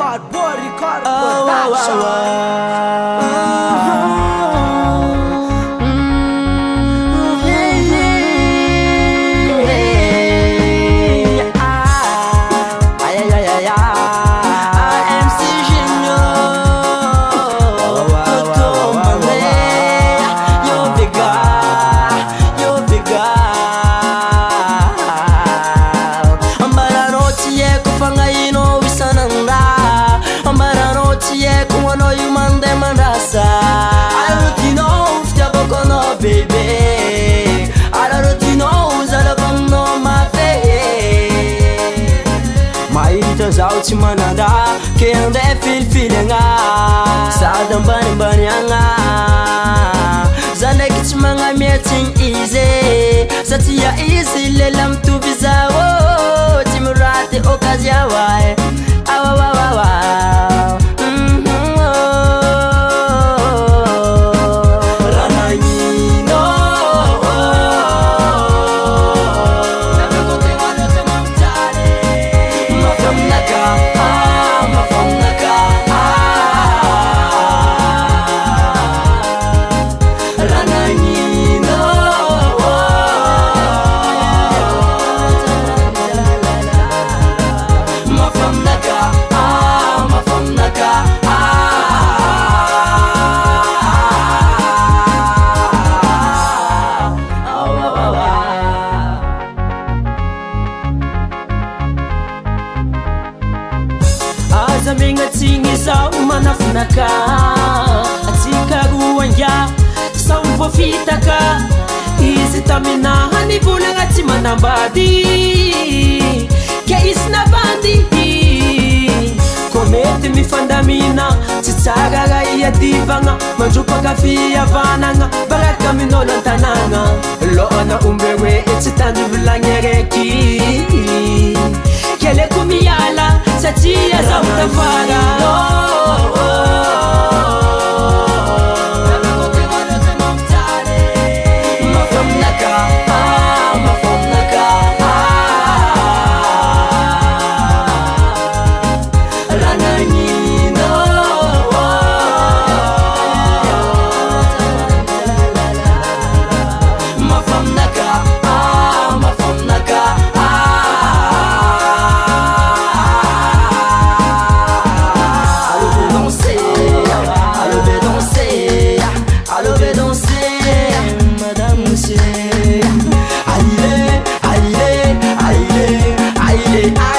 Cardboard Production. Zao tsy mananda ke andeha filifiliagna sady ambanimbaniagna za ndraiky tsy magnamiatsigny izy satria izy lela mitovy zao tsy miraty occasion wae awawawawa Zamignatsiny zao manafinaka atsika roanga sao mivofitaka izy taminaha nivolagna tsy manambady ke izy nabandy ko mety mifandamina tsy tsara raha iadivagna mandropaka fihavanagna baraka amin'olo an-tanagna lohana ombe hoe tsy tany volagny araiky keleko miala satria zaho tafara Aïe,